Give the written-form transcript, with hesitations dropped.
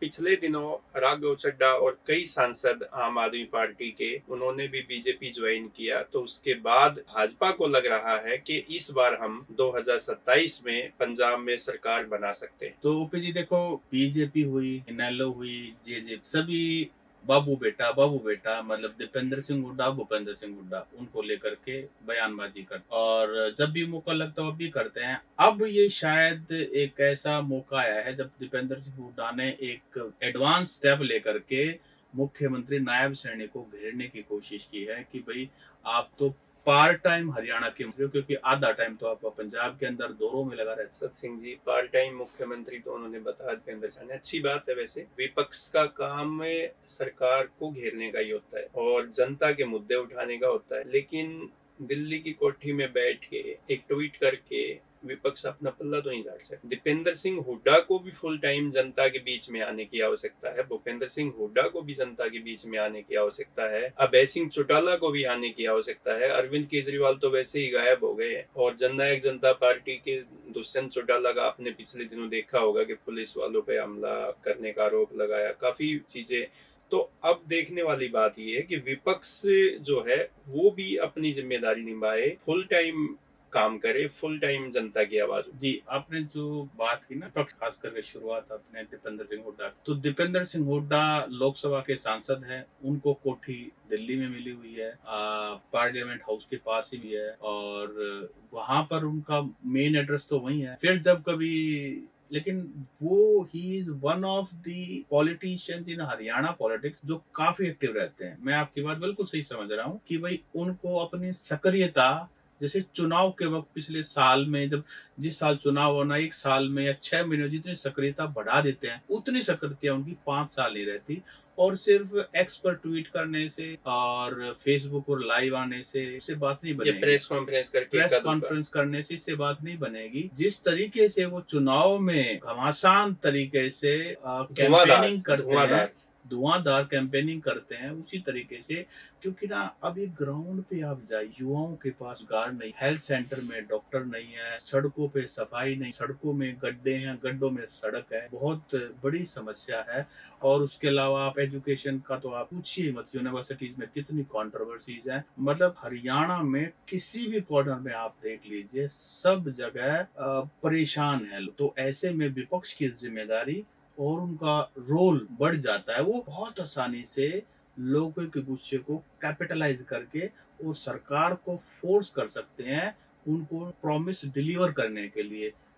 पिछले दिनों राघव चड्ढा और कई सांसद आम आदमी पार्टी के उन्होंने भी बीजेपी ज्वाइन किया, तो उसके बाद भाजपा को लग रहा है कि इस बार हम 2027 में पंजाब में सरकार बना सकते हैं। तो ओपी जी देखो, बीजेपी हुई, इनेलो हुई, जे सभी बाबू बेटा मतलब दीपेंद्र सिंह हुड्डा, भूपेंद्र सिंह हुड्डा उनको लेकर के बयानबाजी कर और जब भी मौका लगता है वो भी करते हैं। अब ये शायद एक ऐसा मौका आया है जब दीपेंद्र सिंह हुड्डा ने एक एडवांस स्टेप लेकर के मुख्यमंत्री नायब सैनी को घेरने की कोशिश की है कि भाई आप तो पार्ट टाइम हरियाणा के मंत्री हो, क्योंकि आधा टाइम तो आप पंजाब के अंदर दौरों में लगा रहता है। सत सिंह जी पार्ट टाइम मुख्यमंत्री तो उन्होंने बताया दीपेंद्र सिंह ने, अच्छी बात है। वैसे विपक्ष का काम में सरकार को घेरने का ही होता है और जनता के मुद्दे उठाने का होता है, लेकिन दिल्ली की कोठी में बैठ के एक ट्वीट करके विपक्ष अपना पल्ला तो नहीं झाड़ सकता। दीपेंद्र सिंह हुड्डा को भी फुल टाइम जनता के बीच में आने की आवश्यकता है, भूपेंद्र सिंह हुड्डा को भी जनता के बीच में आने की आवश्यकता है, अभय सिंह चौटाला को भी आने की आवश्यकता है। अरविंद केजरीवाल तो वैसे ही गायब हो गए हैं और जननायक जनता पार्टी के दुष्यंत चौटाला का आपने पिछले दिनों देखा होगा कि पुलिस वालों पे हमला करने का आरोप लगाया, काफी चीजें। तो अब देखने वाली बात यह है कि विपक्ष जो है वो भी अपनी जिम्मेदारी निभाए, फुल टाइम काम करे, फुल टाइम जनता की आवाज। जी, आपने जो बात की ना, पक्ष खास करके शुरुआत आपने दीपेंद्र सिंह हुड्डा, तो दीपेंद्र सिंह हुड्डा लोकसभा के सांसद हैं, उनको कोठी दिल्ली में मिली हुई है, पार्लियामेंट हाउस के पास ही है और वहां पर उनका मेन एड्रेस तो वही है। फिर जब कभी लेकिन वो he is one of the politicians in Haryana politics जो काफी एक्टिव रहते हैं। मैं आपकी बात बिल्कुल सही समझ रहा हूँ कि भाई उनको अपनी सक्रियता, जैसे चुनाव के वक्त पिछले साल में जब जिस साल चुनाव होना, एक साल में या 6 महीने जितनी सक्रियता बढ़ा देते हैं उतनी सक्रियता उनकी 5 साल नहीं रहती। और सिर्फ एक्स पर ट्वीट करने से और फेसबुक पर लाइव आने से इससे बात नहीं बनेगी। प्रेस कॉन्फ्रेंस करके प्रेस कॉन्फ्रेंस करने से इससे बात नहीं बनेगी। जिस तरीके से वो चुनाव में घमासान तरीके से कैंपेनिंग करते हैं, धुआंधार कैंपेनिंग करते हैं, उसी तरीके से, क्योंकि ना अभी ग्राउंड पे आप जाइए, युवाओं के पास गार्ड नहीं, हेल्थ सेंटर में डॉक्टर नहीं है, सड़कों पे सफाई नहीं, सड़कों में गड्ढे हैं, गड्ढों में सड़क है, बहुत बड़ी समस्या है। और उसके अलावा आप एजुकेशन का तो आप पूछिए मत, यूनिवर्सिटीज में कितनी कंट्रोवर्सीज है। मतलब हरियाणा में किसी भी कॉर्नर में आप देख लीजिए, सब जगह परेशान है। तो ऐसे में विपक्ष की जिम्मेदारी और उनका रोल बढ़ जाता है। वो बहुत आसानी से लोगों के गुस्से को कैपिटलाइज करके और सरकार को फोर्स कर सकते हैं उनको प्रॉमिस डिलीवर करने के लिए।